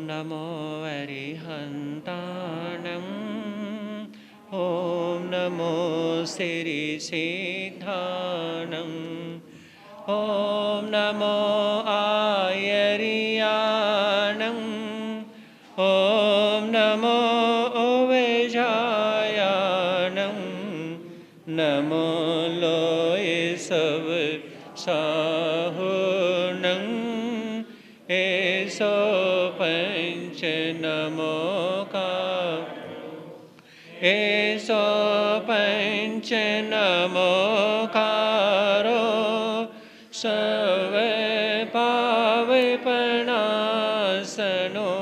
नमो अरिहन्ताणम् ॐ नमो सिरिसिद्धाणम् ॐ नमो आयर्याणम् ॐ नमो ओवेजायाणम् नमो लोय सब साहुणम् एसो पंच नमो का एसो पंच नमो कारो सब पावे पणासनो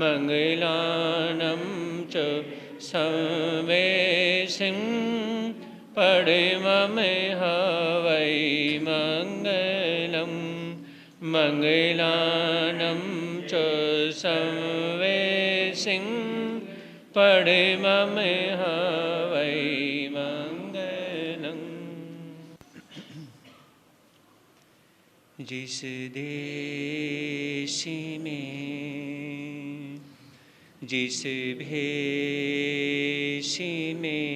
मंगलानम च संवेशिं पड़िममे हवै मंगलम् मंगलानं च संवेशिं पड़िममे हवै मंगलम्। जिस देश में जिस भेष में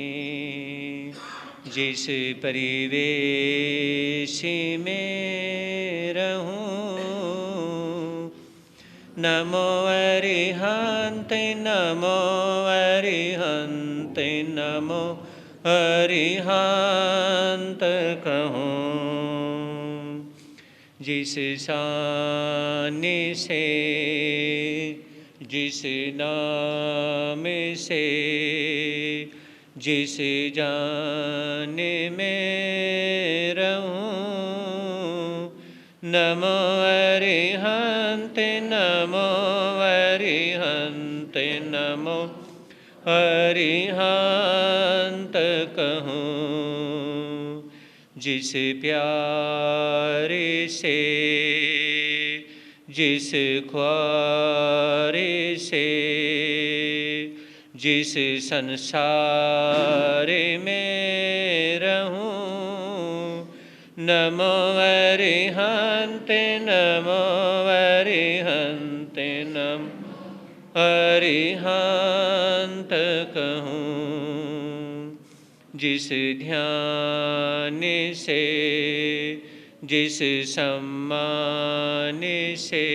जिस परिवेश में रहूं नमो अरिहंत नमो अरिहंत नमो अरिहंत कहूं। जिस शान से जिस नाम से जिस जान में रहूं नमो अरिहंत नमो अरिहंत नमो अरिहंत कहूं। जिस प्यार से जिस ख्वार से जिस संसार में रहूं नमो अरिहंत नमो अरिहंत नमो अरिहंत कहूं। जिस ध्यान से जिस सम्मान से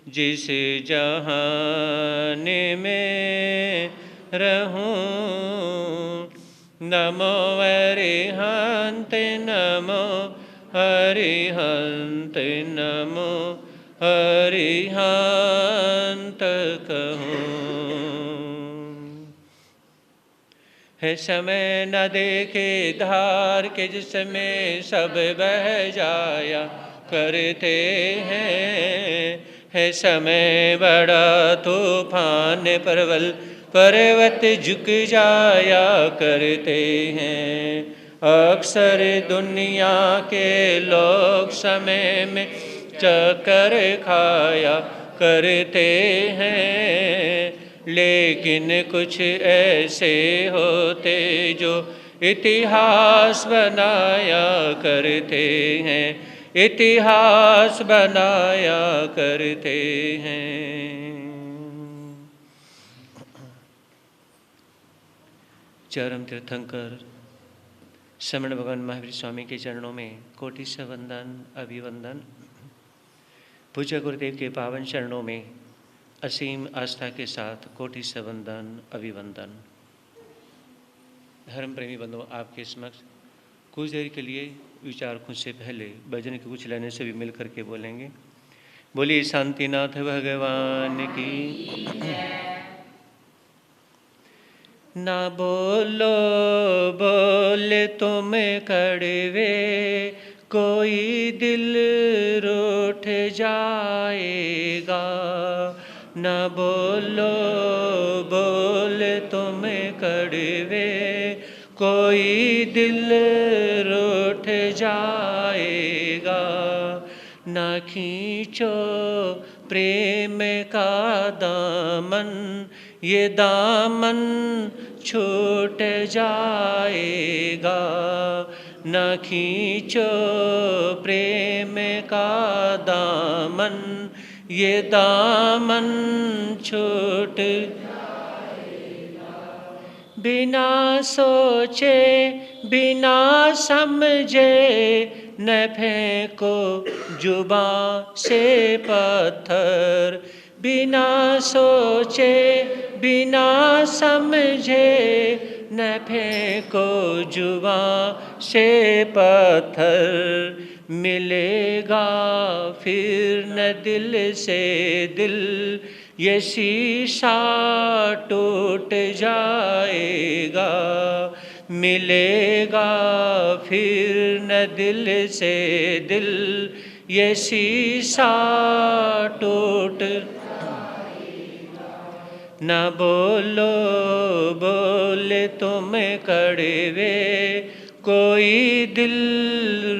जिस जहान में रहूं नमो अरिहंत नमो अरिहंत नमो अरिहंत कहूं। है समय न देखे धार के जिसमें सब बह जाया करते हैं। है समय बड़ा तूफान परवल पर्वत झुक जाया करते हैं। अक्सर दुनिया के लोग समय में चक्कर खाया करते हैं। लेकिन कुछ ऐसे होते जो इतिहास बनाया करते हैं इतिहास बनाया करते हैं। चरम तीर्थंकर श्रमण भगवान महावीर स्वामी के चरणों में कोटि से वंदन अभिवंदन। पूज्य गुरुदेव के पावन चरणों में असीम आस्था के साथ कोटि से वंदन अभिवंदन। धर्म प्रेमी बंधुओं, आपके समक्ष कुछ देर के लिए विचार खुद से पहले भजन के कुछ लाइनें से भी मिल करके बोलेंगे। बोलिए शांतिनाथ भगवान की। ना बोलो बोले तुम कड़वे कोई दिल रूठ जाएगा। न बोलो बोले तुम कड़वे कोई दिल रूठ जाएगा। न खींचो प्रेम का दामन ये दामन छूट जाएगा। न खींचो प्रेम का दामन ये दामन छूट बिना सोचे बिना समझे न फेंको जुबां से पत्थर। बिना सोचे बिना समझे न फेंको जुबां से पत्थर। मिलेगा फिर न दिल से दिल, ये शीशा टूट जाएगा। मिलेगा फिर न दिल से दिल, ये शीशा टूट। न बोलो बोले तुम कड़वे, कोई दिल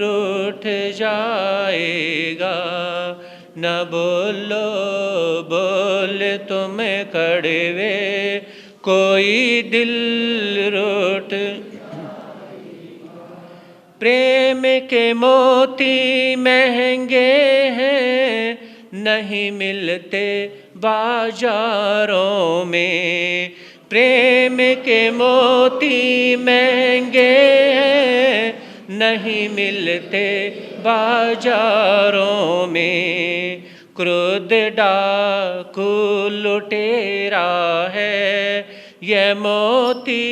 रूठ जाएगा। न बोलो बोले तुम कड़वे, कोई दिल रूठ। प्रेम के मोती महंगे हैं, नहीं मिलते बाजारों में। प्रेम के मोती महंगे हैं, नहीं मिलते बाजारों में। क्रोध डाकू लुटेरा है, ये मोती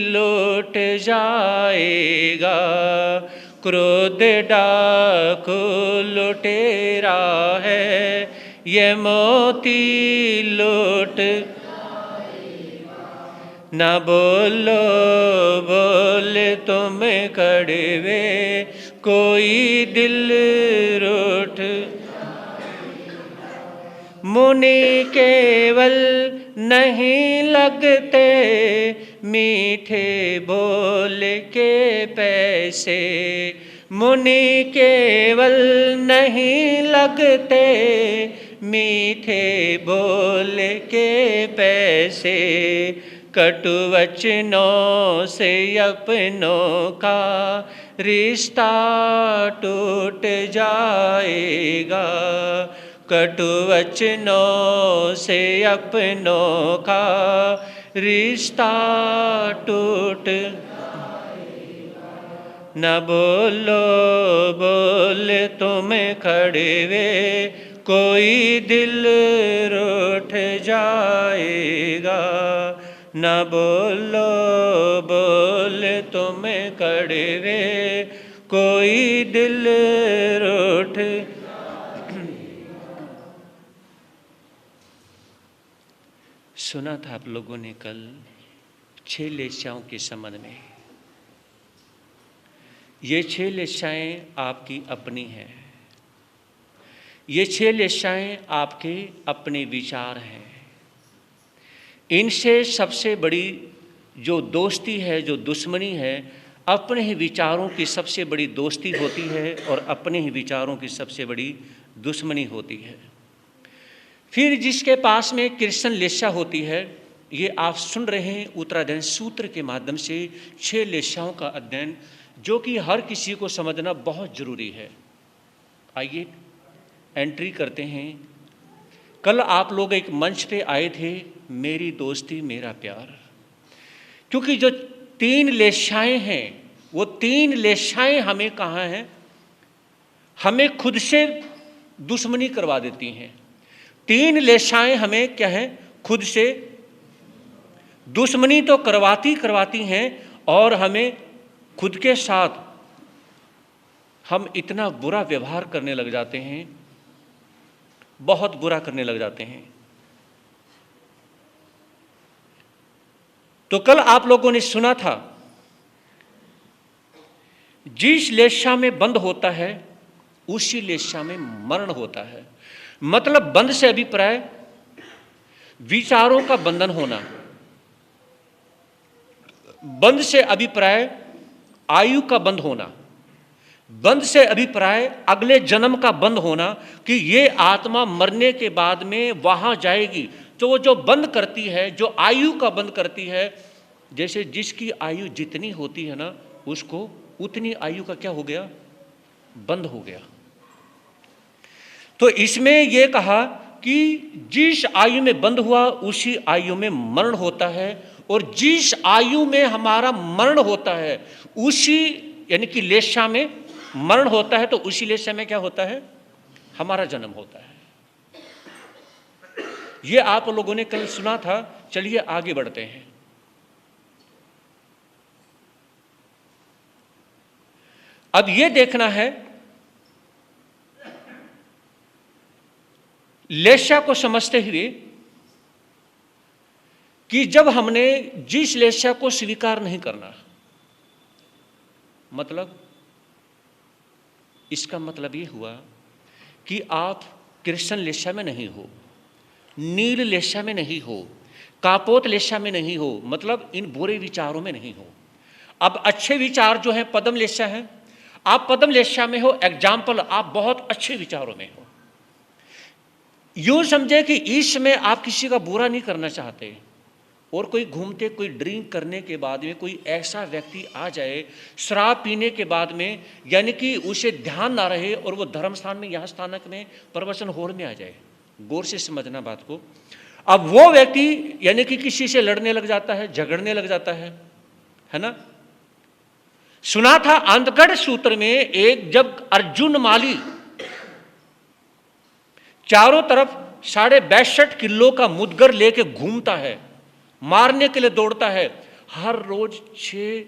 लूट जाएगा। क्रोध डाकू लुटेरा है, ये मोती लूट। न बोलो बोले तुम कड़वे, कोई दिल रूठ। मुनि केवल नहीं लगते मीठे बोल के पैसे। मुनि केवल नहीं लगते मीठे बोल के पैसे। कटु वचनों से अपनों का रिश्ता टूट जाएगा। कटु वचनों से अपनों का रिश्ता टूट। न बोलो बोले तुम कड़वे, कोई दिल रूठ जाएगा। न बोलो बोले तुम कड़वे, कोई दिल रूठ। सुना था आप लोगों ने कल 6 लेस्याओं के संबंध में। ये 6 लेस्याएं आपकी अपनी हैं। ये 6 लेस्याएं आपके अपने विचार हैं। इनसे सबसे बड़ी जो दोस्ती है, जो दुश्मनी है, अपने ही विचारों की सबसे बड़ी दोस्ती होती है और अपने ही विचारों की सबसे बड़ी दुश्मनी होती है। फिर जिसके पास में कृष्ण लेस्या होती है, ये आप सुन रहे हैं उत्तराध्ययन सूत्र के माध्यम से 6 लेस्याओं का अध्ययन, जो कि हर किसी को समझना बहुत जरूरी है। आइए एंट्री करते हैं। कल आप लोग एक मंच पे आए थे, मेरी दोस्ती मेरा प्यार। क्योंकि जो 3 लेस्याएं हैं, वो 3 लेस्याएं हमें कहाँ हैं? हमें खुद से दुश्मनी करवा देती हैं। 3 लेस्याएं हमें क्या है? खुद से दुश्मनी तो करवाती हैं और हमें खुद के साथ हम इतना बुरा व्यवहार करने लग जाते हैं, बहुत बुरा करने लग जाते हैं। तो कल आप लोगों ने सुना था, जिस लेस्या में बंध होता है उसी लेस्या में मरण होता है। मतलब बंध से अभिप्राय विचारों का बंधन होना, बंध से अभिप्राय आयु का बंध होना, बंध से अभिप्राय अगले जन्म का बंध होना कि ये आत्मा मरने के बाद में वहां जाएगी। तो वो जो बंद करती है, जो आयु का बंद करती है, जैसे जिसकी आयु जितनी होती है ना, उसको उतनी आयु का क्या हो गया? बंद हो गया। तो इसमें यह कहा कि जिस आयु में बंद हुआ उसी आयु में मरण होता है, और जिस आयु में हमारा मरण होता है उसी यानी कि लेशा में मरण होता है, तो उसी लेशा में क्या होता है? हमारा जन्म होता है। ये आप लोगों ने कल सुना था। चलिए आगे बढ़ते हैं। अब ये देखना है, लेशा को समझते हुए, कि जब हमने जिस लेशा को स्वीकार नहीं करना, मतलब इसका मतलब ये हुआ कि आप कृष्ण लेशा में नहीं हो, नील लेशा में नहीं हो, कापोत लेशा में नहीं हो, मतलब इन बुरे विचारों में नहीं हो। अब अच्छे विचार जो हैं पदम लेशा है, आप पदम लेशा में हो। एग्जाम्पल, आप बहुत अच्छे विचारों में हो। यूं समझे कि इसमें आप किसी का बुरा नहीं करना चाहते, और कोई घूमते कोई ड्रिंक करने के बाद में कोई ऐसा व्यक्ति आ जाए शराब पीने के बाद में, यानी कि उसे ध्यान ना रहे और वो धर्म स्थान में, यहाँ स्थानक में, प्रवचन हॉल में आ जाए। गौर से समझना बात को। अब वो व्यक्ति यानी कि किसी से लड़ने लग जाता है, झगड़ने लग जाता है ना। सुना था अंधगढ़ सूत्र में, एक जब अर्जुन माली चारों तरफ 62.5 किलो का मुदगर लेके घूमता है, मारने के लिए दौड़ता है, हर रोज 6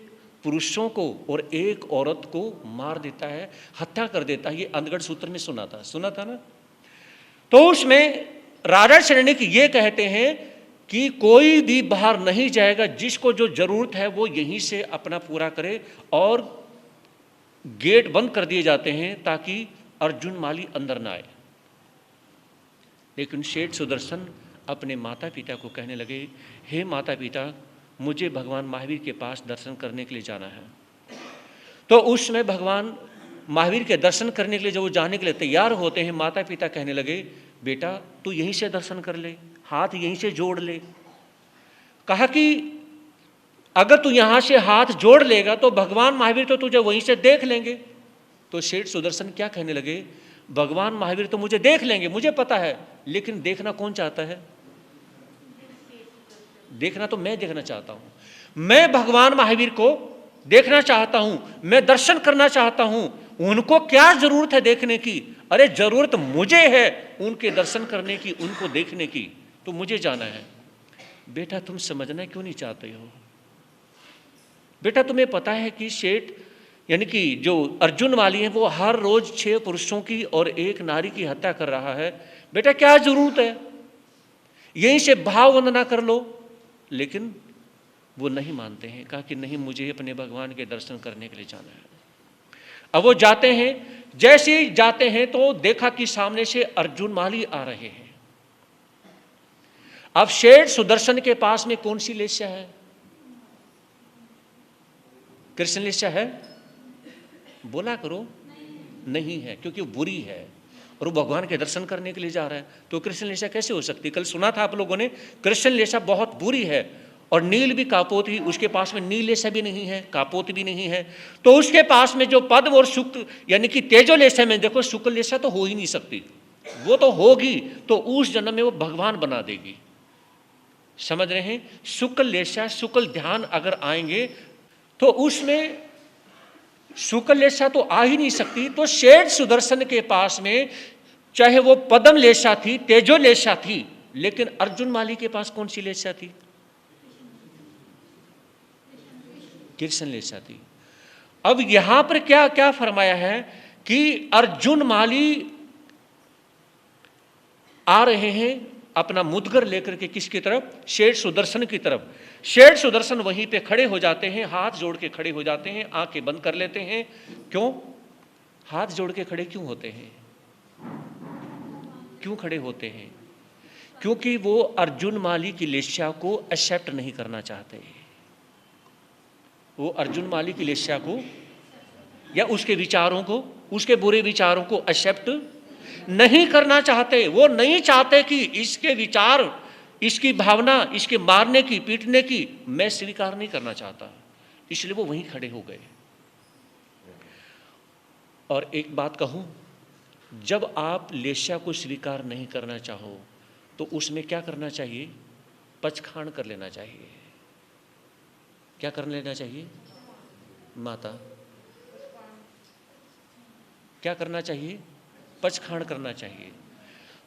पुरुषों को और 1 औरत को मार देता है, हत्या कर देता है। ये अंधगढ़ सूत्र में सुना था ना। तो उसमें राजा शरण्यक ये कहते हैं कि कोई भी बाहर नहीं जाएगा, जिसको जो जरूरत है वो यहीं से अपना पूरा करे, और गेट बंद कर दिए जाते हैं ताकि अर्जुन माली अंदर ना आए। लेकिन शेठ सुदर्शन अपने माता पिता को कहने लगे, हे माता पिता, मुझे भगवान महावीर के पास दर्शन करने के लिए जाना है। तो उस समय भगवान महावीर के दर्शन करने के लिए जब वो जाने के लिए तैयार होते हैं, माता पिता कहने लगे, बेटा तू यहीं से दर्शन कर ले, हाथ यहीं से जोड़ ले। कहा कि अगर तू यहाँ से हाथ जोड़ लेगा तो भगवान महावीर तो तुझे वहीं से देख लेंगे। तो शेठ सुदर्शन क्या कहने लगे, भगवान महावीर तो मुझे देख लेंगे, मुझे पता है, लेकिन देखना कौन चाहता है? देखना तो मैं देखना चाहता हूं। मैं भगवान महावीर को देखना चाहता हूं, मैं दर्शन करना चाहता हूं। उनको क्या जरूरत है देखने की? अरे जरूरत मुझे है उनके दर्शन करने की, उनको देखने की, तो मुझे जाना है। बेटा तुम समझना क्यों नहीं चाहते हो? बेटा तुम्हें पता है कि शेठ यानी कि जो अर्जुन वाली है वो हर रोज 6 पुरुषों की और 1 नारी की हत्या कर रहा है। बेटा क्या जरूरत है? यहीं से भाव वंदना कर लो। लेकिन वो नहीं मानते हैं। कहा कि नहीं, मुझे अपने भगवान के दर्शन करने के लिए जाना है। अब वो जाते हैं। जैसे ही जाते हैं तो देखा कि सामने से अर्जुन माली आ रहे हैं। अब शेठ सुदर्शन के पास में कौन सी लेस्या है? कृष्ण लेस्या है? बोला करो। नहीं है, क्योंकि वो बुरी है और वो भगवान के दर्शन करने के लिए जा रहा है। तो कृष्ण लेशा कैसे हो सकती? कल सुना था आप लोगों ने, कृष्ण लेशा बहुत बुरी है। और नील भी कापोत ही, उसके पास में नील लेशा भी नहीं है, कापोत भी नहीं है। तो उसके पास में जो पद्म और शुक्ल यानी कि तेजो लेशा में, देखो शुक्ल लेशा तो हो ही नहीं सकती, वो तो होगी तो उस जन्म में वो भगवान बना देगी। समझ रहे हैं? शुक्ल लेशा, शुक्ल ध्यान अगर आएंगे तो उसमें शुक्ल लेशा तो आ ही नहीं सकती। तो शेठ सुदर्शन के पास में चाहे वो पद्म लेशा थी, तेजो लेशा थी, लेकिन अर्जुन माली के पास कौन सी लेशा थी? कृष्ण लेशा थी। अब यहां पर क्या क्या फरमाया है कि अर्जुन माली आ रहे हैं अपना मुदगर लेकर के, किसकी तरफ? शेठ सुदर्शन की तरफ। शेठ सुदर्शन वहीं पे खड़े हो जाते हैं, हाथ जोड़ के खड़े हो जाते हैं, आंखें बंद कर लेते हैं। क्यों हाथ जोड़ के खड़े क्यों होते हैं? क्यों खड़े होते हैं? क्योंकि वो अर्जुन माली की लेस्या को एक्सेप्ट नहीं करना चाहते। वो अर्जुन माली की लेस्या को या उसके विचारों को, उसके बुरे विचारों को एक्सेप्ट नहीं करना चाहते। वो नहीं चाहते कि इसके विचार, इसकी भावना, इसके मारने की, पीटने की मैं स्वीकार नहीं करना चाहता। इसलिए वो वहीं खड़े हो गए। और एक बात कहूं, जब आप लेस्या को स्वीकार नहीं करना चाहो तो उसमें क्या करना चाहिए? पचखाण कर लेना चाहिए। क्या कर लेना चाहिए? माता, क्या करना चाहिए? पचखाण करना चाहिए।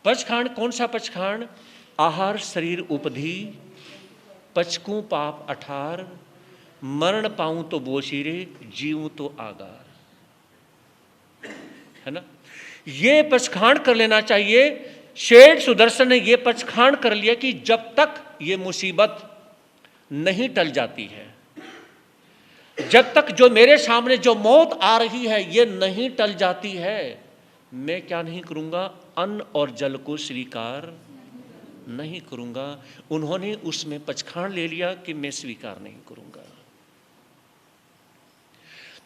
पचखाण कौन सा पचखाण? आहार शरीर उपधि, पचकूं पाप अठार, मरण पाऊं तो बोशीरे, जीऊं तो आगार, है ना? ये पचखाण कर लेना चाहिए। शेठ सुदर्शन ने ये पचखाण कर लिया कि जब तक ये मुसीबत नहीं टल जाती है, जब तक जो मेरे सामने जो मौत आ रही है ये नहीं टल जाती है, मैं क्या नहीं करूंगा? अन्न और जल को स्वीकार नहीं करूंगा। उन्होंने उसमें पचखाण ले लिया कि मैं स्वीकार नहीं करूंगा।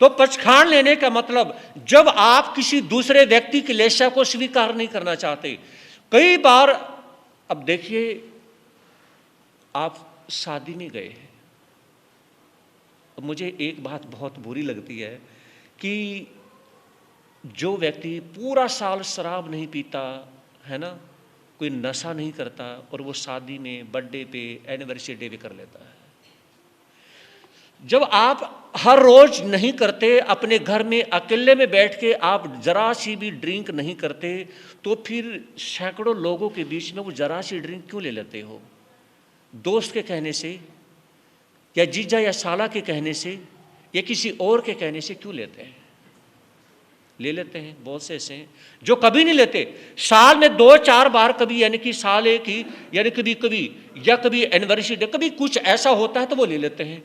तो पचखाण लेने का मतलब, जब आप किसी दूसरे व्यक्ति की लेस्या को स्वीकार नहीं करना चाहते, कई बार, अब देखिए, आप शादी में गए हैं, मुझे एक बात बहुत बुरी लगती है कि जो व्यक्ति पूरा साल शराब नहीं पीता है ना, कोई नशा नहीं करता, और वो शादी में, बर्थडे पे, एनिवर्सरी डे पे कर लेता है। जब आप हर रोज नहीं करते, अपने घर में अकेले में बैठ के आप जरा सी भी ड्रिंक नहीं करते, तो फिर सैकड़ों लोगों के बीच में वो जरा सी ड्रिंक क्यों ले लेते हो? दोस्त के कहने से, या जीजा या साला के कहने से, या किसी और के कहने से क्यों लेते हैं? ले लेते हैं। बहुत से ऐसे हैं जो कभी नहीं लेते, साल में 2-4 बार, कभी यानी कि साल एक ही, यानी कभी या कभी एनिवर्सरी डे, कभी कुछ ऐसा होता है तो वो ले लेते हैं।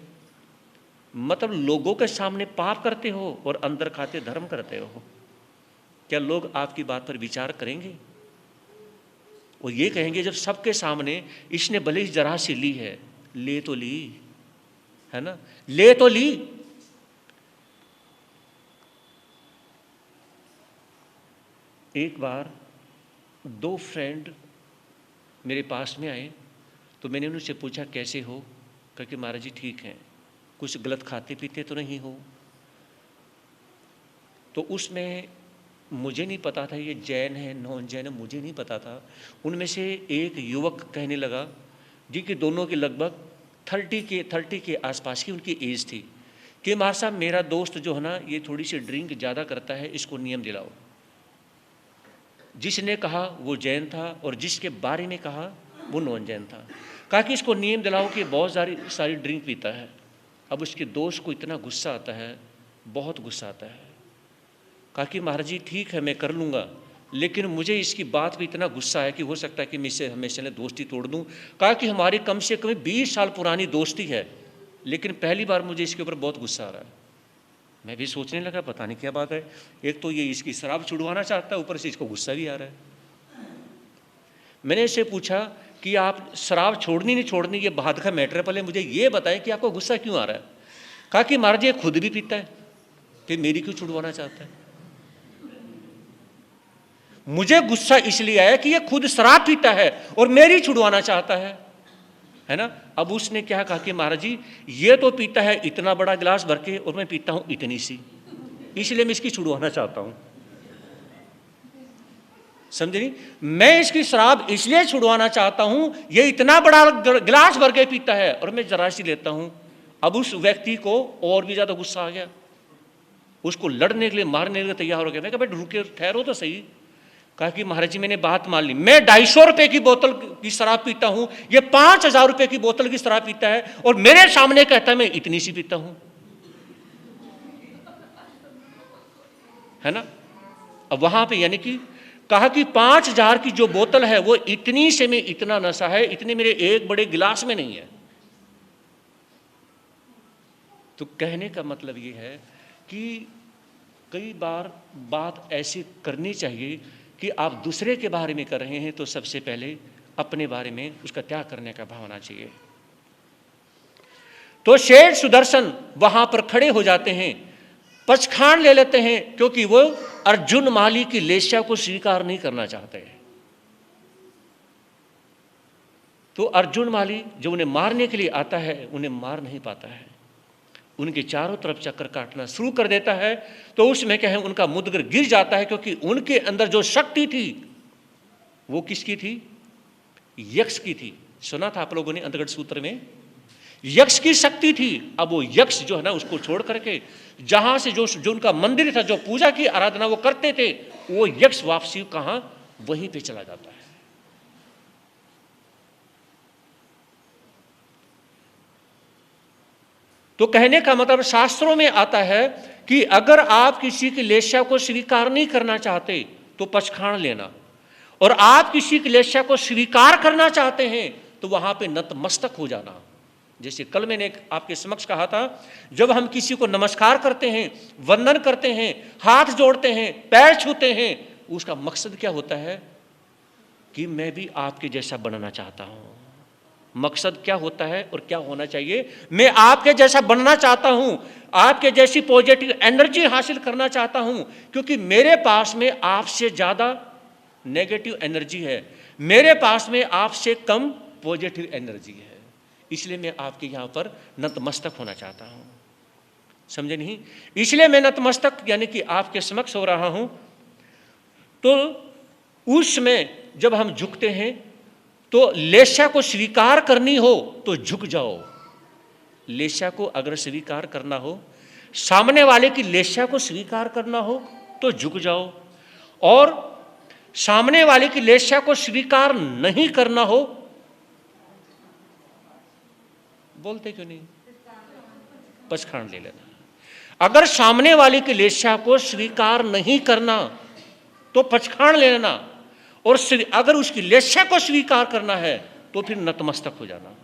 मतलब लोगों के सामने पाप करते हो और अंदर खाते धर्म करते हो। क्या लोग आपकी बात पर विचार करेंगे? वो ये कहेंगे जब सबके सामने इसने भले ही जरा सी ली है, ले तो ली, है ना, ले तो ली। एक बार 2 फ्रेंड मेरे पास में आए, तो मैंने उनसे पूछा कैसे हो? क्योंकि महाराज जी ठीक हैं, कुछ गलत खाते पीते तो नहीं हो? तो उसमें मुझे नहीं पता था ये जैन है नॉन जैन है, मुझे नहीं पता था। उनमें से एक युवक कहने लगा, जी कि दोनों की लगभग 30 के आसपास की उनकी एज थी, कि महाराज साहब मेरा दोस्त जो है ना, ये थोड़ी सी ड्रिंक ज़्यादा करता है, इसको नियम दिलाओ। जिसने कहा वो जैन था, और जिसके बारे में कहा वो नॉन जैन था। कहा कि इसको नियम दिलाओ कि बहुत सारी ड्रिंक पीता है। अब उसके दोस्त को इतना गुस्सा आता है, बहुत गुस्सा आता है। कहा कि महाराज जी ठीक है, मैं कर लूँगा, लेकिन मुझे इसकी बात पे इतना गुस्सा है कि हो सकता है कि मैं इससे हमेशा दोस्ती तोड़ दूँ। कहा कि हमारी कम से कम 20 साल पुरानी दोस्ती है, लेकिन पहली बार मुझे इसके ऊपर बहुत गुस्सा आ रहा है। मैं भी सोचने लगा पता नहीं क्या बात है, एक तो ये इसकी शराब छुड़वाना चाहता है, ऊपर से इसको गुस्सा भी आ रहा है। मैंने इससे पूछा कि आप शराब छोड़नी नहीं छोड़नी ये बात का मैटर है, पहले मुझे ये बताएं कि आपको गुस्सा क्यों आ रहा है। कहा कि महाराज ये खुद भी पीता है, फिर मेरी क्यों छुड़वाना चाहता है? मुझे गुस्सा इसलिए आया कि ये खुद शराब पीता है और मेरी छुड़वाना चाहता है ना। अब उसने क्या कहा कि महाराज जी ये तो पीता है इतना बड़ा गिलास भर के और मैं पीता हूं इतनी सी, इसलिए मैं इसकी छुड़वाना चाहता हूं। समझे नहीं? मैं इसकी शराब इसलिए छुड़वाना चाहता हूं, ये इतना बड़ा गिलास भर के पीता है और मैं जरा सी लेता हूं। अब उस व्यक्ति को और भी ज्यादा गुस्सा आ गया, उसको लड़ने के लिए मारने के लिए तैयार हो गया। मैं कहा भाई रुके ठहरो तो सही। कहा कि महाराज जी मैंने बात मान ली, मैं 250 रुपए की बोतल की शराब पीता हूं, ये 5000 रुपए की बोतल की शराब पीता है और मेरे सामने कहता है मैं इतनी सी पीता हूं, है ना। अब वहां पे यानी कि कहा कि 5000 की जो बोतल है वो इतनी से में इतना नशा है, इतने मेरे एक बड़े गिलास में नहीं है। तो कहने का मतलब ये है कि कई बार बात ऐसी करनी चाहिए कि आप दूसरे के बारे में कर रहे हैं तो सबसे पहले अपने बारे में उसका त्याग करने का भाव होना चाहिए। तो शेठ सुदर्शन वहां पर खड़े हो जाते हैं, पचखान ले लेते हैं, क्योंकि वो अर्जुन माली की लेस्या को स्वीकार नहीं करना चाहते। तो अर्जुन माली जो उन्हें मारने के लिए आता है उन्हें मार नहीं पाता है। उनके चारों तरफ चक्कर काटना शुरू कर देता है। तो उसमें क्या है, उनका मुद्गर गिर जाता है, क्योंकि उनके अंदर जो शक्ति थी वो किसकी थी? यक्ष की थी। सुना था आप लोगों ने अंतर्गत सूत्र में, यक्ष की शक्ति थी। अब वो यक्ष जो है ना, उसको छोड़ करके जहां से जो उनका मंदिर था, जो पूजा की आराधना वो करते थे, वो यक्ष वापसी कहां? वहीं पे चला जाता है। तो कहने का मतलब शास्त्रों में आता है कि अगर आप किसी की लेस्या को स्वीकार नहीं करना चाहते तो पचखाण लेना, और आप किसी की लेस्या को स्वीकार करना चाहते हैं तो वहां पे नतमस्तक हो जाना। जैसे कल मैंने आपके समक्ष कहा था, जब हम किसी को नमस्कार करते हैं, वंदन करते हैं, हाथ जोड़ते हैं, पैर छूते हैं, उसका मकसद क्या होता है? कि मैं भी आपके जैसा बनना चाहता हूं। मकसद क्या होता है और क्या होना चाहिए? मैं आपके जैसा बनना चाहता हूं, आपके जैसी पॉजिटिव एनर्जी हासिल करना चाहता हूं, क्योंकि मेरे पास में आपसे ज्यादा नेगेटिव एनर्जी है, मेरे पास में आपसे कम पॉजिटिव एनर्जी है, इसलिए मैं आपके यहां पर नतमस्तक होना चाहता हूं। समझे नहीं? इसलिए मैं नतमस्तक यानी कि आपके समक्ष हो रहा हूं। तो उसमें जब हम झुकते हैं तो लेस्या को स्वीकार करनी हो तो झुक जाओ। लेस्या को अगर स्वीकार करना हो, सामने वाले की लेस्या को स्वीकार करना हो तो झुक जाओ, और सामने वाले की लेस्या को स्वीकार नहीं करना हो, बोलते क्यों नहीं? पचखाण ले लेना। अगर सामने वाले की लेस्या को स्वीकार नहीं करना तो पचखाण ले लेना, और अगर उसकी लेस्या को स्वीकार करना है तो फिर नतमस्तक हो जाना।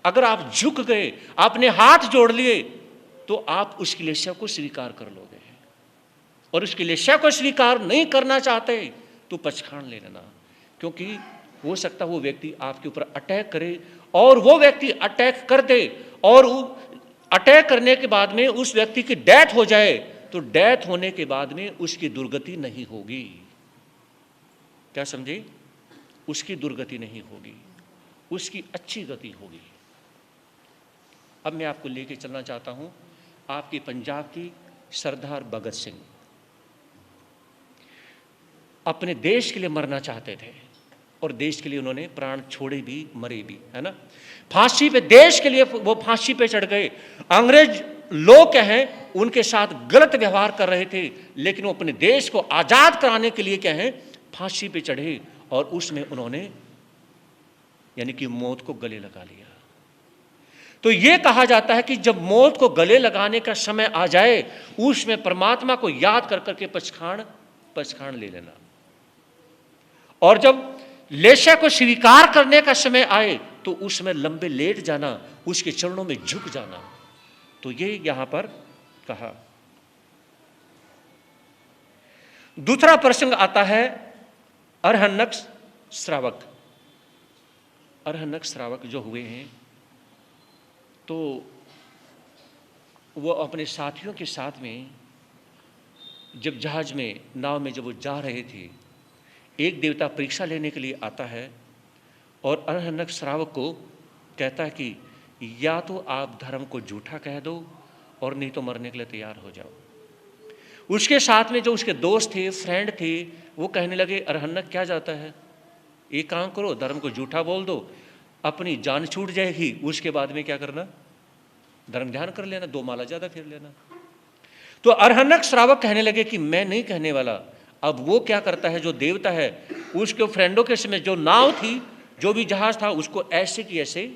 अगर आप झुक गए, आपने हाथ जोड़ लिए, तो आप उसकी लेस्या को स्वीकार कर लोगे, और उसकी लेस्या को स्वीकार नहीं करना चाहते तो पचखाण ले लेना, क्योंकि हो सकता है वो व्यक्ति आपके ऊपर अटैक करे, और वो व्यक्ति अटैक कर दे, और अटैक करने के बाद में उस व्यक्ति की डेथ हो जाए, तो डेथ होने के बाद में उसकी दुर्गति नहीं होगी। क्या समझे? उसकी दुर्गति नहीं होगी, उसकी अच्छी गति होगी। अब मैं आपको लेके चलना चाहता हूं आपके पंजाब की सरदार भगत सिंह। अपने देश के लिए मरना चाहते थे, और देश के लिए उन्होंने प्राण छोड़े भी, मरे भी, है ना? फांसी पे, देश के लिए वो फांसी पे चढ़ गए। अंग्रेज लोग क्या हैं, उनके साथ गलत व्यवहार कर रहे थे, लेकिन वो अपने देश को आजाद कराने के लिए क्या है, फांसी पे चढ़े, और उसमें उन्होंने यानी कि मौत को गले लगा लिया। तो यह कहा जाता है कि जब मौत को गले लगाने का समय आ जाए, उसमें परमात्मा को याद कर करके पचखाण ले लेना, और जब लेस्या को स्वीकार करने का समय आए तो उसमें लंबे लेट जाना, उसके चरणों में झुक जाना। तो ये यहां पर कहा। दूसरा प्रसंग आता है अरहन्नक श्रावक। अरहन्नक श्रावक जो हुए हैं, तो वो अपने साथियों के साथ में जब जहाज में, नाव में जब वो जा रहे थे, एक देवता परीक्षा लेने के लिए आता है, और अरहन्नक श्रावक को कहता है कि या तो आप धर्म को झूठा कह दो, और नहीं तो मरने के लिए तैयार हो जाओ। उसके साथ में जो उसके दोस्त थे, फ्रेंड थे, वो कहने लगे अरहन्नक क्या जाता है, एक काम करो, धर्म को झूठा बोल दो, अपनी जान छूट जाएगी, उसके बाद में क्या करना, धर्म ध्यान कर लेना, 2 माला ज्यादा फिर लेना। तो अरहन्नक श्रावक कहने लगे कि मैं नहीं कहने वाला। अब वो क्या करता है, जो देवता है, उसके फ्रेंडों के समय जो नाव थी, जो भी जहाज था, उसको ऐसे की ऐसे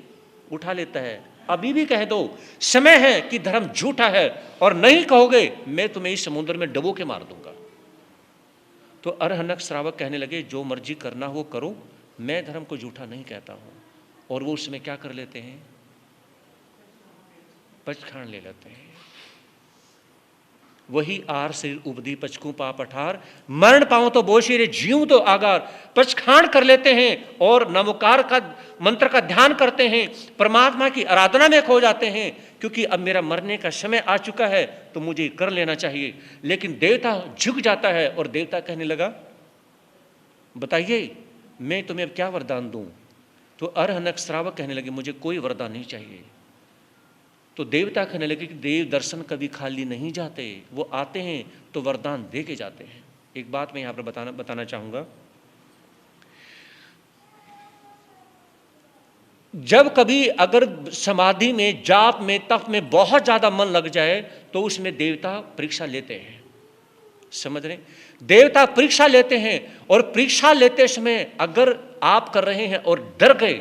उठा लेता है। अभी भी कह दो, समय है कि धर्म झूठा है, और नहीं कहोगे मैं तुम्हें इस समुद्र में डुबो के मार दूंगा। तो अरहन्नक श्रावक कहने लगे जो मर्जी करना हो करो, मैं धर्म को झूठा नहीं कहता हूं। और वो उसमें क्या कर लेते हैं, पचखाण ले लेते हैं। वही आर शरीर उपदी पचकू पा पठार, मरण पाऊं तो बोशी रे जीव तो आगार। पचखाण कर लेते हैं और नमोकार का मंत्र का ध्यान करते हैं, परमात्मा की आराधना में खो जाते हैं, क्योंकि अब मेरा मरने का समय आ चुका है तो मुझे कर लेना चाहिए। लेकिन देवता झुक जाता है, और देवता कहने लगा बताइए मैं तुम्हें अब क्या वरदान दूं। तो अरहन्नक श्रावक कहने लगे मुझे कोई वरदान नहीं चाहिए, तो देवता कहने लगे कि देव दर्शन कभी खाली नहीं जाते, वो आते हैं तो वरदान दे के जाते हैं। एक बात मैं यहाँ पर बताना चाहूँगा, जब कभी अगर समाधि में, जाप में, तप में बहुत ज़्यादा मन लग जाए तो उसमें देवता परीक्षा लेते हैं। समझ रहे? देवता परीक्षा लेते हैं, और परीक्षा लेते समय अगर आप कर रहे हैं और डर गए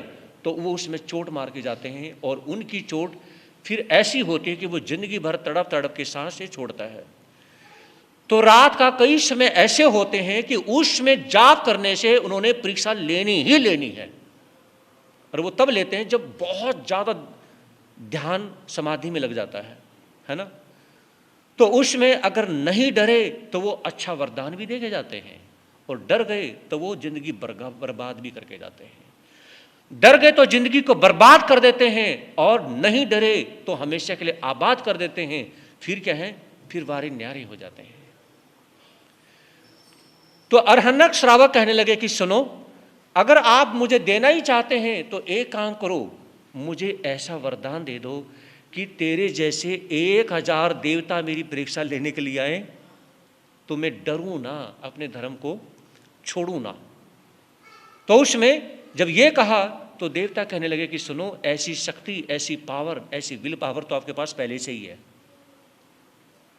तो वो उसमें चोट मार के जाते हैं, और उनकी चोट फिर ऐसी होती है कि वो जिंदगी भर तड़प तड़प के सांसें छोड़ता है। तो रात का कई समय ऐसे होते हैं कि उसमें जाप करने से उन्होंने परीक्षा लेनी ही लेनी है, और वो तब लेते हैं जब बहुत ज़्यादा ध्यान समाधि में लग जाता है ना। तो उसमें अगर नहीं डरे तो वो अच्छा वरदान भी दे के जाते हैं, और डर गए तो वो जिंदगी बर्बाद भी करके जाते हैं। डर गए तो जिंदगी को बर्बाद कर देते हैं, और नहीं डरे तो हमेशा के लिए आबाद कर देते हैं। फिर क्या है, फिर वारे न्यारे हो जाते हैं। तो अरहनक श्रावक कहने लगे कि सुनो, अगर आप मुझे देना ही चाहते हैं तो एक काम करो, मुझे ऐसा वरदान दे दो कि तेरे जैसे 1000 देवता मेरी परीक्षा लेने के लिए आए तो मैं डरूं ना, अपने धर्म को छोड़ूं ना। तो उसमें जब ये कहा तो देवता कहने लगे कि सुनो, ऐसी शक्ति, ऐसी पावर, ऐसी विल पावर तो आपके पास पहले से ही है।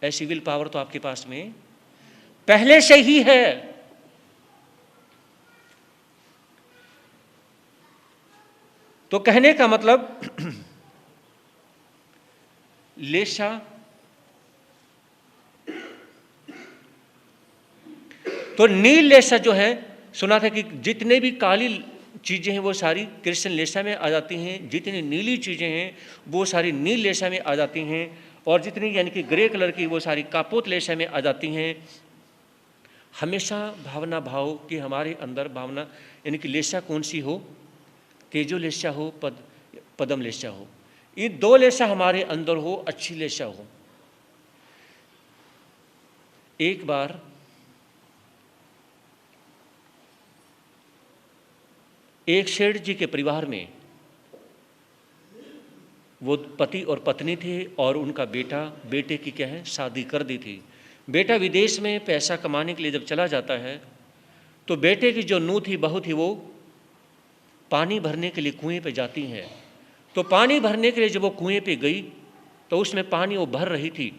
ऐसी विल पावर तो आपके पास में पहले से ही है। तो कहने का मतलब लेशा तो नील लेशा जो है, सुना था कि जितने भी काली चीजें हैं वो सारी कृष्ण लेशा में आ जाती हैं, जितनी नीली चीजें हैं वो सारी नील लेशा में आ जाती हैं, और जितनी यानी कि ग्रे कलर की वो सारी कापोत लेशा में आ जाती हैं। हमेशा भावना भाव कि हमारे अंदर भावना यानी कि लेशा कौन सी हो, तेजो लेशा हो, पदम लेशा हो, ये 2 लेशा हमारे अंदर हो, अच्छी लेशा हो। एक बार एक सेठ जी के परिवार में वो पति और पत्नी थे, और उनका बेटे की क्या है, शादी कर दी थी। बेटा विदेश में पैसा कमाने के लिए जब चला जाता है तो बेटे की जो नूह थी, बहू थी, वो पानी भरने के लिए कुएं पे जाती हैं। तो पानी भरने के लिए जब वो कुएं पे गई तो उसमें पानी वो भर रही थी।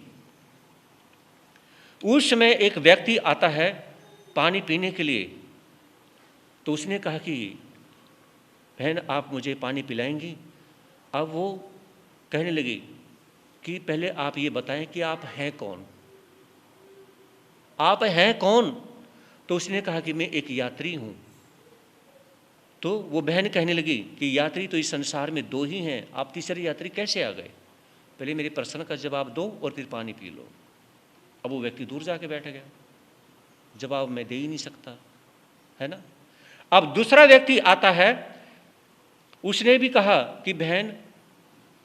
उस समय एक व्यक्ति आता है पानी पीने के लिए, तो उसने कहा कि बहन आप मुझे पानी पिलाएंगी? अब वो कहने लगी कि पहले आप ये बताएं कि आप हैं कौन, आप हैं कौन? तो उसने कहा कि मैं एक यात्री हूँ। तो वो बहन कहने लगी कि यात्री तो इस संसार में 2 ही हैं, आप तीसरे यात्री कैसे आ गए? पहले मेरे प्रश्न का जवाब दो और फिर पानी पी लो। अब वो व्यक्ति दूर जाके बैठ गया, जवाब मैं दे ही नहीं सकता, है ना। अब दूसरा व्यक्ति आता है, उसने भी कहा कि बहन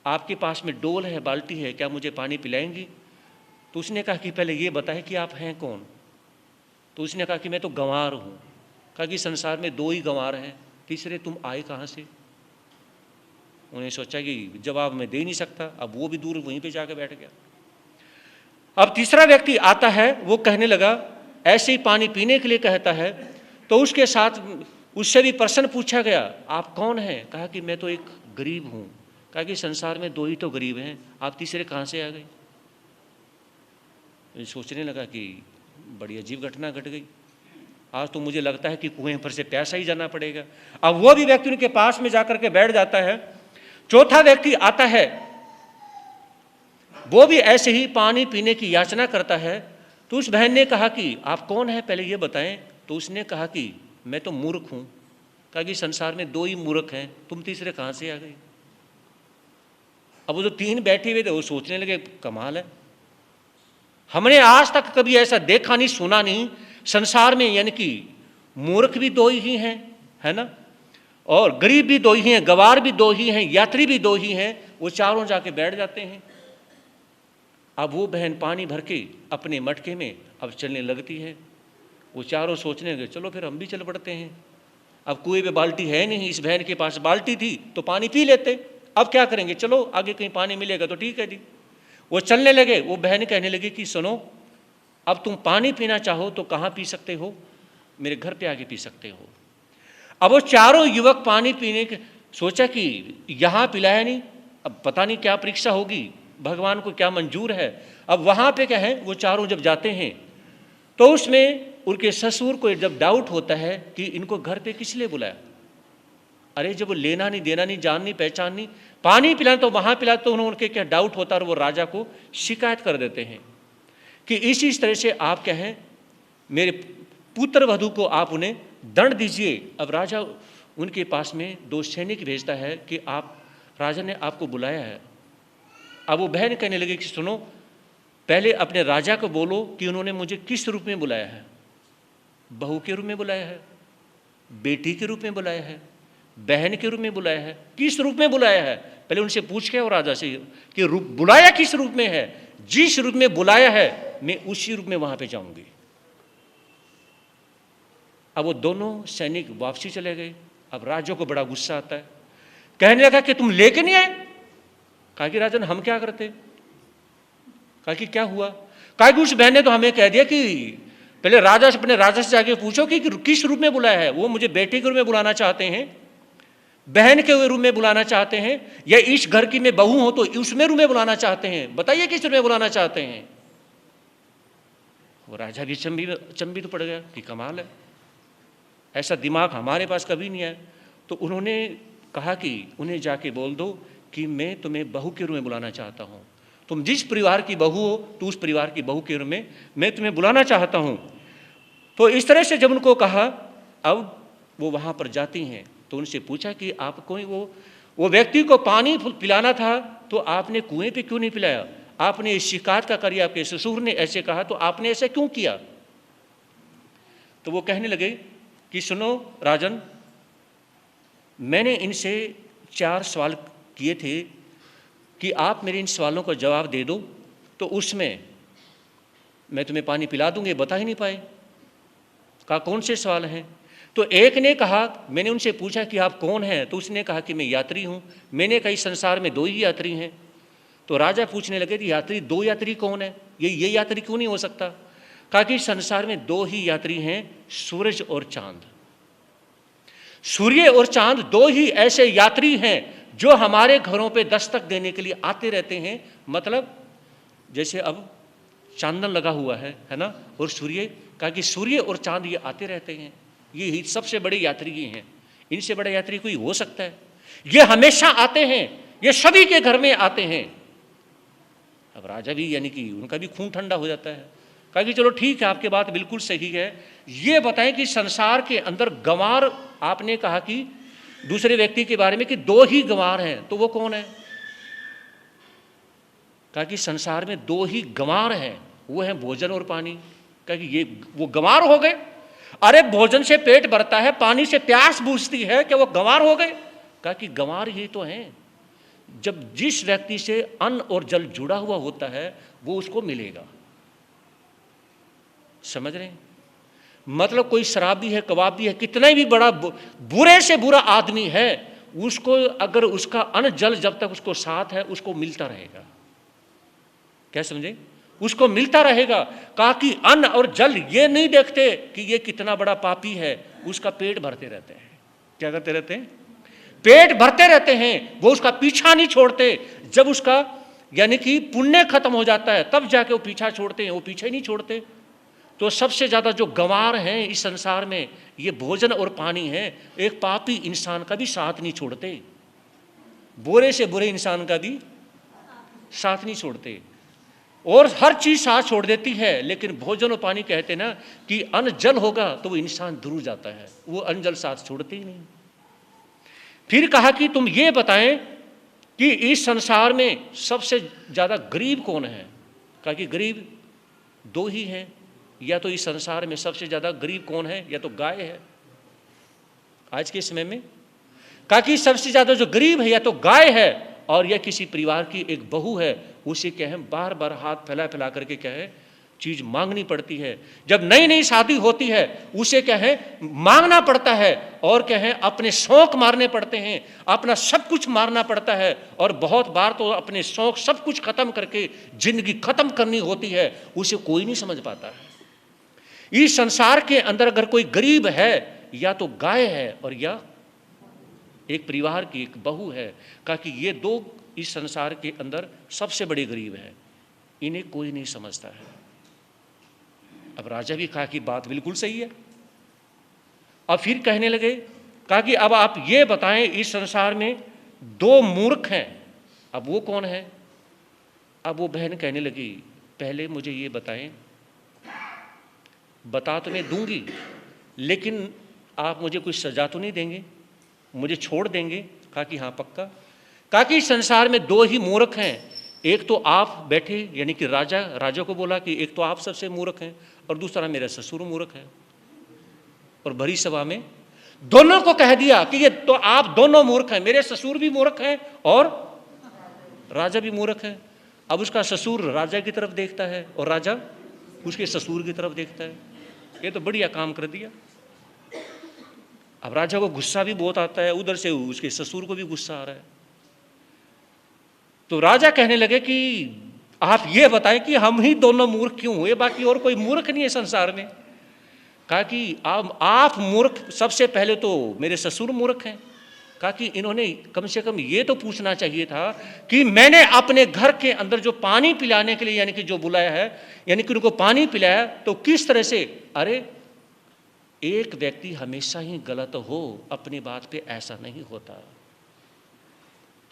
आपके पास में डोल है, बाल्टी है, क्या मुझे पानी पिलाएंगी? तो उसने कहा कि पहले ये बताएं कि आप हैं कौन? तो उसने कहा कि मैं तो गंवार हूँ। कहा कि संसार में 2 ही गंवार हैं, तीसरे तुम आए कहाँ से? उन्हें सोचा कि जवाब मैं दे नहीं सकता, अब वो भी दूर वहीं पे जाकर बैठ गया। अब तीसरा व्यक्ति आता है, वो कहने लगा, ऐसे ही पानी पीने के लिए कहता है। तो उसके साथ उससे भी प्रश्न पूछा गया, आप कौन हैं? कहा कि मैं तो एक गरीब हूँ। कहा कि संसार में 2 ही तो गरीब हैं, आप तीसरे कहाँ से आ गए? सोचने लगा कि बड़ी अजीब घटना घट गई, आज तो मुझे लगता है कि कुएं पर से प्यासा ही जाना पड़ेगा। अब वो भी व्यक्ति उनके पास में जाकर के बैठ जाता है। चौथा व्यक्ति आता है, वो भी ऐसे ही पानी पीने की याचना करता है। तो उस बहन ने कहा कि आप कौन हैं, पहले ये बताएं। तो उसने कहा कि मैं तो मूर्ख हूं। कहा कि संसार में 2 ही मूर्ख हैं, तुम तीसरे कहां से आ गए? अब वो जो 3 बैठे हुए थे वो सोचने लगे, कमाल है, हमने आज तक कभी ऐसा देखा नहीं, सुना नहीं। संसार में यानी कि मूर्ख भी 2 ही हैं, है ना, और गरीब भी 2 ही हैं, गवार भी 2 ही हैं, यात्री भी 2 ही हैं। वो चारों जाके बैठ जाते हैं। अब वो बहन पानी भर के अपने मटके में अब चलने लगती है। वो चारों सोचने लगे, चलो फिर हम भी चल पड़ते हैं। अब कुएं पे बाल्टी है नहीं, इस बहन के पास बाल्टी थी तो पानी पी लेते। अब क्या करेंगे, चलो आगे कहीं पानी मिलेगा तो ठीक है जी। वो चलने लगे। वो बहन कहने लगी कि सुनो, अब तुम पानी पीना चाहो तो कहाँ पी सकते हो, मेरे घर पे आके पी सकते हो। अब वो चारों युवक पानी पीने के सोचा कि यहाँ पिलाया नहीं, अब पता नहीं क्या परीक्षा होगी, भगवान को क्या मंजूर है। अब वहाँ पे क्या है, वो चारों जब जाते हैं तो उसमें उनके ससुर को जब डाउट होता है कि इनको घर पे किस लिए बुलाया। अरे जब वो लेना नहीं, देना नहीं, जान नहीं, पहचान नहीं, पानी पिलाना तो वहाँ पिला, तो उनके क्या डाउट होता है और वो राजा को शिकायत कर देते हैं कि इसी तरह से आप क्या है, मेरे पुत्र वधू को आप उन्हें दंड दीजिए। अब राजा उनके पास में 2 सैनिक भेजता है कि आप, राजा ने आपको बुलाया है। अब वो बहन कहने लगी कि सुनो, पहले अपने राजा को बोलो कि उन्होंने मुझे किस रूप में बुलाया है, बहू के रूप में बुलाया है, बेटी के रूप में बुलाया है, बहन के रूप में बुलाया है, किस रूप में बुलाया है। पहले उनसे पूछ के और राजा से कि बुलाया किस रूप में है। जिस रूप में बुलाया है मैं उसी रूप में वहां पे जाऊंगी। अब वो दोनों सैनिक वापसी चले गए। अब राजा को बड़ा गुस्सा आता है, कहने लगा कि तुम लेके नहीं आए। कहा कि राजन हम क्या करते। कहा कि क्या हुआ। कहा कि उस बहन ने तो हमें कह दिया कि पहले राजा से, अपने राजा से जाके पूछो कि किस रूप में बुलाया है। वो मुझे बेटे के रूप में बुलाना चाहते हैं, बहन के रूप में बुलाना चाहते हैं, या इस घर की मैं बहू हूं तो उसमें रूप में बुलाना चाहते हैं, बताइए किस रूप में बुलाना चाहते हैं। वो राजा भी चंबी तो पड़ गया कि कमाल है, ऐसा दिमाग हमारे पास कभी नहीं है। तो उन्होंने कहा कि उन्हें जाके बोल दो कि मैं तुम्हें बहू के रूप में बुलाना चाहता हूं, तुम जिस परिवार की बहू हो तो उस परिवार की बहू के रूप में मैं तुम्हें बुलाना चाहता हूं। तो इस तरह से जब उनको कहा, अब वो वहां पर जाती हैं तो उनसे पूछा कि आपको वो व्यक्ति को पानी पिलाना था तो आपने कुएं पे क्यों नहीं पिलाया, आपने इस शिकायत का करिए, आपके ससुर ने ऐसे कहा तो आपने ऐसा क्यों किया। तो वो कहने लगे कि सुनो राजन, मैंने इनसे 4 सवाल किए थे कि आप मेरे इन सवालों का जवाब दे दो तो उसमें मैं तुम्हें पानी पिला दूंगी, बता ही नहीं पाए। कहा कौन से सवाल हैं। तो एक ने कहा, मैंने उनसे पूछा कि आप कौन हैं, तो उसने कहा कि मैं यात्री हूं। मैंने कहा संसार में 2 ही यात्री हैं। तो राजा पूछने लगे कि यात्री 2 यात्री कौन है, ये यात्री क्यों नहीं हो सकता। कहा कि संसार में 2 ही यात्री हैं, सूरज और चांद। सूर्य और चांद 2 ही ऐसे यात्री हैं जो हमारे घरों पे दस्तक देने के लिए आते रहते हैं। मतलब जैसे अब चांदन लगा हुआ है ना, और सूर्य, कहा कि सूर्य और चांद ये आते रहते हैं, ये ही सबसे बड़े यात्री ही हैं, इनसे बड़ा यात्री कोई हो सकता है। ये हमेशा आते हैं, ये सभी के घर में आते हैं। अब राजा भी यानी कि उनका भी खून ठंडा हो जाता है। कहा कि चलो ठीक है, आपकी बात बिल्कुल सही है, ये बताएं कि संसार के अंदर गंवार, आपने कहा कि दूसरे व्यक्ति के बारे में कि 2 ही गंवार हैं, तो वो कौन है। कहा कि संसार में 2 ही गंवार हैं, वो है भोजन और पानी। कहा कि ये वो गंवार हो गए। अरे भोजन से पेट भरता है, पानी से प्यास बुझती है, क्या वो गंवार हो गए। कहा कि गंवार ही तो हैं, जब जिस व्यक्ति से अन्न और जल जुड़ा हुआ होता है वो उसको मिलेगा। समझ रहे हैं, मतलब कोई शराबी है, कबाबी है, कितना भी बड़ा बुरे से बुरा आदमी है, उसको अगर उसका अन्न जल जब तक उसको साथ है उसको मिलता रहेगा। क्या समझे, उसको मिलता रहेगा। कहा कि अन्न और जल ये नहीं देखते कि ये कितना बड़ा पापी है, उसका पेट भरते रहते हैं। क्या करते रहते हैं, पेट भरते रहते हैं, वो उसका पीछा नहीं छोड़ते। जब उसका यानी कि पुण्य खत्म हो जाता है तब जाके वो पीछा छोड़ते हैं, वो पीछे नहीं छोड़ते। तो सबसे ज्यादा जो गंवार हैं इस संसार में ये भोजन और पानी है। एक पापी इंसान का भी साथ नहीं छोड़ते, बुरे से बुरे इंसान का भी साथ नहीं छोड़ते, और हर चीज साथ छोड़ देती है। लेकिन भोजन और पानी कहते ना कि अन्न जल होगा तो वो इंसान दूर जाता है, वो अन्न जल साथ छोड़ते ही नहीं। फिर कहा कि तुम ये बताएं कि इस संसार में सबसे ज्यादा गरीब कौन है। कहा कि गरीब 2 ही हैं, या तो इस संसार में सबसे ज्यादा गरीब कौन है, या तो गाय है आज के समय में। कहा कि सबसे ज्यादा जो गरीब है या तो गाय है, और या किसी परिवार की एक बहू है, उसे क्या है बार बार हाथ फैला फैला करके क्या है चीज मांगनी पड़ती है। जब नई नई शादी होती है उसे क्या है मांगना पड़ता है, और क्या है अपने शौक मारने पड़ते हैं, अपना सब कुछ मारना पड़ता है, और बहुत बार तो अपने शौक सब कुछ खत्म करके जिंदगी खत्म करनी होती है। उसे कोई नहीं समझ पाता है। इस संसार के अंदर अगर कोई गरीब है, या तो गाय है और या एक परिवार की एक बहू है, कहा कि ये दो इस संसार के अंदर सबसे बड़े गरीब हैं, इन्हें कोई नहीं समझता है। अब राजा भी कहा कि बात बिल्कुल सही है। अब फिर कहने लगे, कहा कि अब आप ये बताएं, इस संसार में दो मूर्ख हैं, अब वो कौन है? अब वो बहन कहने लगी, पहले मुझे ये बताएं, बता तो मैं दूंगी, लेकिन आप मुझे कुछ सजा तो नहीं देंगे, मुझे छोड़ देंगे? कहा कि हाँ पक्का। कहा कि संसार में दो ही मूर्ख हैं, एक तो आप बैठे, यानी कि राजा को बोला कि एक तो आप सबसे मूर्ख हैं और दूसरा मेरा ससुर मूर्ख है। और भरी सभा में दोनों को कह दिया कि ये तो आप दोनों मूर्ख हैं, मेरे ससुर भी मूर्ख हैं और राजा भी मूर्ख है। अब उसका ससुर राजा की तरफ देखता है और राजा उसके ससुर की तरफ देखता है। ये तो बढ़िया काम कर दिया। अब राजा को गुस्सा भी बहुत आता है, उधर से उसके ससुर को भी गुस्सा आ रहा है। तो राजा कहने लगे कि आप ये बताएं कि हम ही दोनों मूर्ख क्यों हुए, बाकी और कोई मूर्ख नहीं है संसार में। कहा कि आप मूर्ख, सबसे पहले तो मेरे ससुर मूर्ख हैं। कहा कि इन्होंने कम से कम ये तो पूछना चाहिए था कि मैंने अपने घर के अंदर जो पानी पिलाने के लिए यानी कि जो बुलाया है, यानी कि उनको पानी पिलाया, तो किस तरह से, अरे एक व्यक्ति हमेशा ही गलत हो अपनी बात पे ऐसा नहीं होता।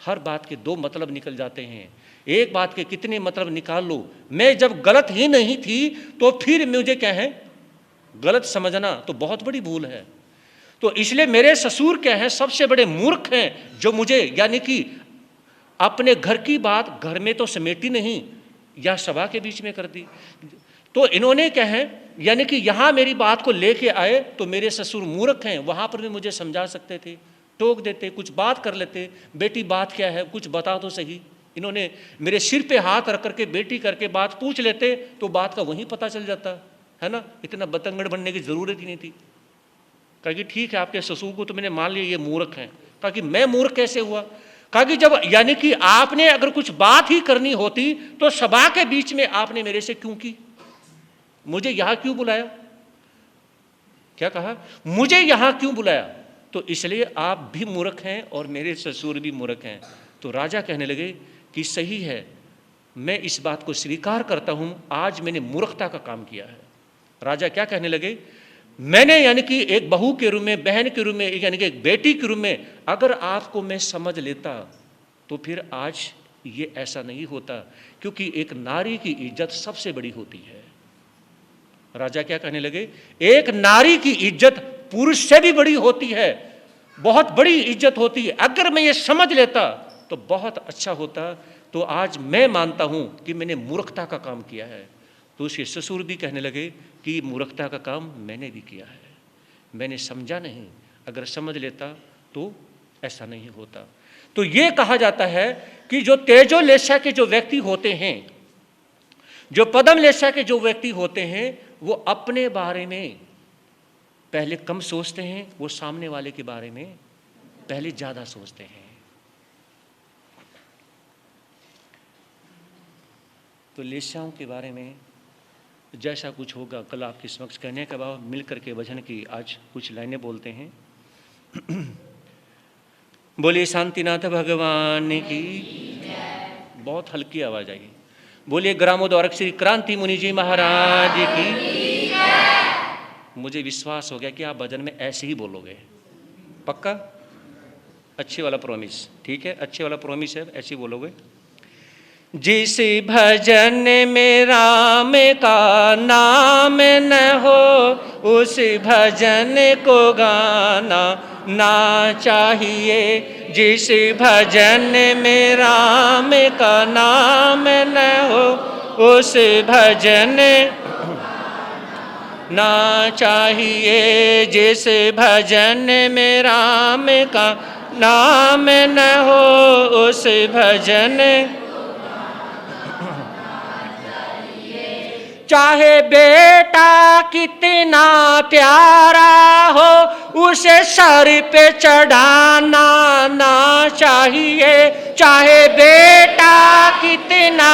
हर बात के दो मतलब निकल जाते हैं, एक बात के कितने मतलब निकाल लो। मैं जब गलत ही नहीं थी तो फिर मुझे क्या है गलत समझना तो बहुत बड़ी भूल है। तो इसलिए मेरे ससुर क्या है सबसे बड़े मूर्ख हैं, जो मुझे यानी कि अपने घर की बात घर में तो समेटी नहीं या सभा के बीच में कर दी। तो इन्होंने क्या है यानी कि यहाँ मेरी बात को लेके आए तो मेरे ससुर मूर्ख हैं, वहाँ पर भी मुझे समझा सकते थे, टोक देते, कुछ बात कर लेते, बेटी बात क्या है कुछ बता तो सही। इन्होंने मेरे सिर पे हाथ रख करके बेटी करके बात पूछ लेते तो बात का वहीं पता चल जाता है ना, इतना बतंगड़ बनने की जरूरत ही नहीं थी। कहा कि ठीक है आपके ससुर को तो मैंने मान लिया ये मूर्ख हैं। कहा कि मैं मूर्ख कैसे हुआ? कहा कि जब यानी कि आपने अगर कुछ बात ही करनी होती तो सभा के बीच में आपने मेरे से क्यों की, मुझे यहां क्यों बुलाया? क्या कहा? मुझे यहां क्यों बुलाया? तो इसलिए आप भी मूर्ख हैं और मेरे ससुर भी मूर्ख हैं। तो राजा कहने लगे कि सही है, मैं इस बात को स्वीकार करता हूं, आज मैंने मूर्खता का काम किया है। राजा क्या कहने लगे, मैंने यानी कि एक बहू के रूप में, बहन के रूप में, यानी कि एक बेटी के रूप में अगर आपको मैं समझ लेता तो फिर आज ये ऐसा नहीं होता, क्योंकि एक नारी की इज्जत सबसे बड़ी होती है। राजा क्या कहने लगे, एक नारी की इज्जत पुरुष से भी बड़ी होती है, बहुत बड़ी इज्जत होती है। अगर मैं ये समझ लेता तो बहुत अच्छा होता। तो आज मैं मानता हूं कि मैंने मूर्खता का काम किया है। तो उसके ससुर भी कहने लगे कि मूर्खता का काम मैंने भी किया है, मैंने समझा नहीं, अगर समझ लेता तो ऐसा नहीं होता। तो ये कहा जाता है कि जो तेजोलेशा के जो व्यक्ति होते हैं, जो पद्मलेशा के जो व्यक्ति होते हैं, वो अपने बारे में पहले कम सोचते हैं, वो सामने वाले के बारे में पहले ज्यादा सोचते हैं। तो लेशाओं के बारे में जैसा कुछ होगा कल आपके समक्ष कहने के बाद मिल करके भजन की आज कुछ लाइनें बोलते हैं। बोलिए शांतिनाथ भगवान की, बहुत हल्की आवाज आई। बोलिए ग्रामोद्धारक श्री क्रांति मुनि जी महाराज की। मुझे विश्वास हो गया कि आप भजन में ऐसे ही बोलोगे, पक्का? अच्छे वाला प्रॉमिस, ठीक है, अच्छे वाला प्रॉमिस है, ऐसे ही बोलोगे। जिस भजन में राम का नाम न हो, उस भजन को गाना ना चाहिए। जिस भजन में राम का नाम न हो, उस भजन ना चाहिए। जिस भजन में राम का नाम न हो, उस भजन चाहे बेटा कितना प्यारा हो, उसे सर पे चढ़ाना ना चाहिए। चाहे बेटा कितना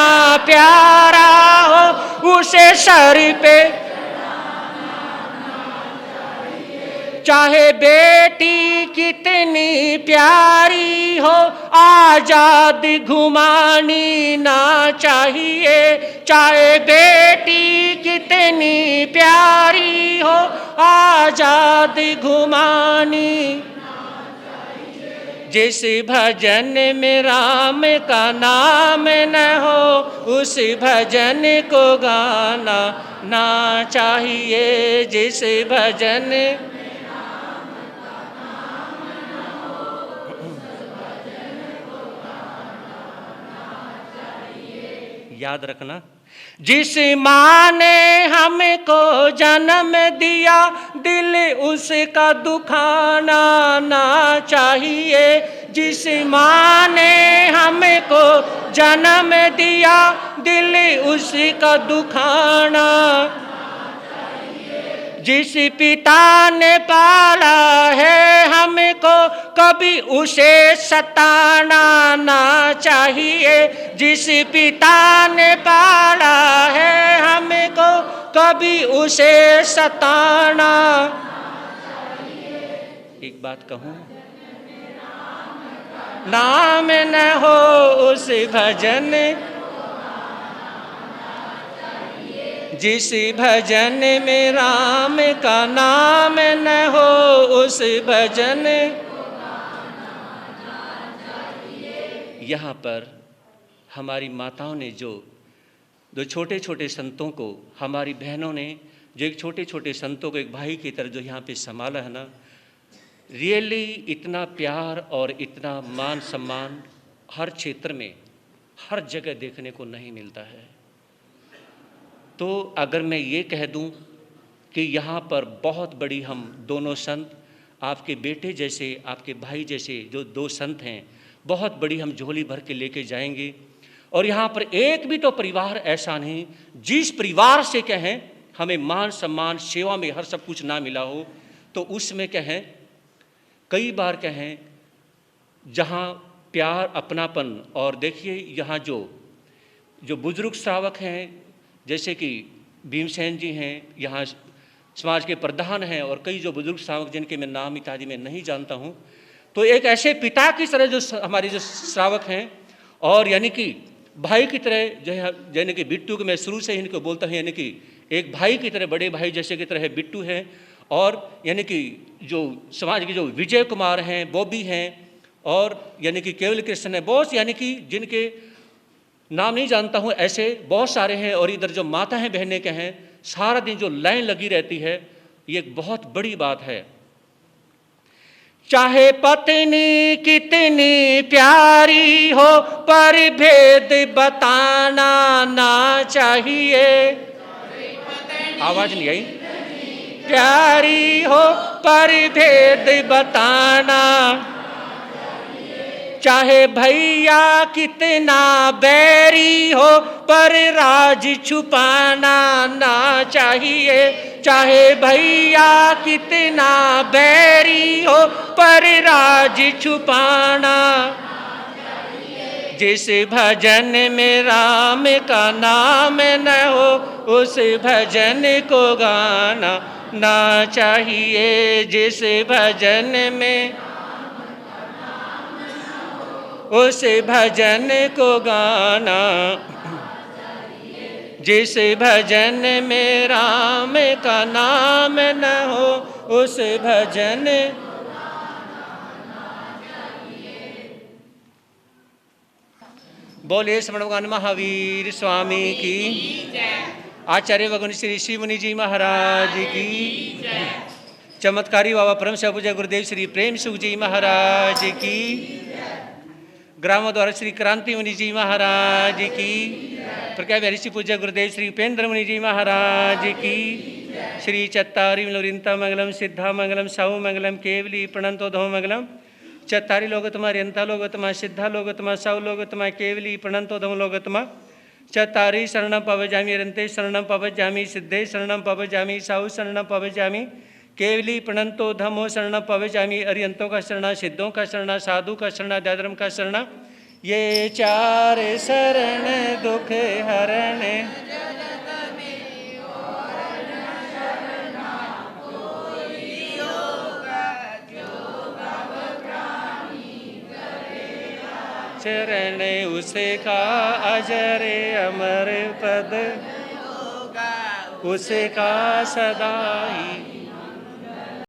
प्यारा हो, उसे सर पे, चाहे बेटी कितनी प्यारी हो, आजाद घुमानी ना चाहिए। चाहे बेटी कितनी प्यारी हो, आजाद घुमानी। जिस भजन में राम का नाम न हो, उस भजन को गाना ना चाहिए। जिस भजन, याद रखना, जिस माँ ने हमको जन्म दिया, दिल उसका दुखाना ना चाहिए। जिस माँ ने हमको जन्म दिया, दिल उसका दुखाना। जिस पिता ने पाला है हमको, कभी उसे सताना ना चाहिए। जिस पिता ने पाला है हमको, कभी उसे सताना। एक बात कहूँ, नाम न हो उस भजन, जिस भजन में राम का नाम न हो, उस भजन। यहाँ पर हमारी माताओं ने जो छोटे छोटे संतों को, हमारी बहनों ने जो एक छोटे छोटे संतों को एक भाई की तरह जो यहाँ पे संभाला है ना, रियली इतना प्यार और इतना मान सम्मान हर क्षेत्र में, हर जगह देखने को नहीं मिलता है। तो अगर मैं ये कह दूं कि यहाँ पर बहुत बड़ी हम दोनों संत, आपके बेटे जैसे, आपके भाई जैसे जो दो संत हैं, बहुत बड़ी हम झोली भर के लेके जाएंगे। और यहाँ पर एक भी तो परिवार ऐसा नहीं जिस परिवार से कहें हमें मान सम्मान सेवा में हर सब कुछ ना मिला हो, तो उसमें कहें, कई बार कहें जहाँ प्यार अपनापन। और देखिए यहाँ जो बुजुर्ग श्रावक हैं, जैसे कि भीमसेन जी हैं, यहाँ समाज के प्रधान हैं, और कई जो बुजुर्ग श्रावक जिनके मैं नाम इत्यादि में नहीं जानता हूँ, तो एक ऐसे पिता की तरह जो हमारे जो श्रावक हैं, और यानी कि भाई की तरह जो है, यानी कि बिट्टू को मैं शुरू से ही इनको बोलता हूँ, यानी कि एक भाई की तरह, बड़े भाई जैसे की तरह बिट्टू है। और यानी कि जो समाज के जो विजय कुमार हैं, बॉबी हैं, और यानी कि केवल कृष्ण है, बहुत यानी कि जिनके नाम नहीं जानता हूँ, ऐसे बहुत सारे हैं। और इधर जो माता हैं, बहनें के हैं, सारा दिन जो लाइन लगी रहती है, ये एक बहुत बड़ी बात है। चाहे पत्नी कितनी प्यारी हो, पर भेद बताना ना चाहिए। आवाज नहीं आई? प्यारी हो पर भेद बताना। चाहे भैया कितना बैरी हो, पर राज छुपाना ना चाहिए। चाहे भैया कितना बैरी हो, पर राज छुपाना। जिस भजन में राम का नाम न हो, उस भजन को गाना ना चाहिए। जिस भजन में, उस भजन को गाना, जिस भजन में राम का नाम न हो, उस भजन। बोले श्रवण भगवान महावीर स्वामी की, आचार्य भगवान श्री शिव मुनि जी महाराज की, चमत्कारी बाबा परम शिव पूज्य गुरुदेव श्री प्रेम सुख जी महाराज की, ग्राम द्वारा श्री क्रांति मुनि जी महाराज की, प्रज्ञा ऋषि पूज्य गुरुदेव श्री उपेंद्र मुनि जी महाराज की, श्री चत्तारी लोरिंता मंगलम सिद्धा मंगलम साहु मंगलम केवली प्रणंतोधो मंगलम। चत्तारी लोगोत्तमा, अर्यंता लोगोत्तमा, सिद्धा लोगोत्तमा, साहु लोगोत्तमा, केवली प्रणंतोधम लोगोत्तमा। चत्तारि शरणं पवजामि, रन्ते शरणं पवजामि, सिद्धे शरणं पवजामि, साहु शरणं पवजामि, केवली प्रणंतो धमो शरणं पवजामि, अरियंतों का शरणा, सिद्धों का शरणा, साधु का शरणा, दादरम का शरणा। ये चार शरण दुख हरणे, चरण उसे का अजरे अमर पद, उसे का सदा ही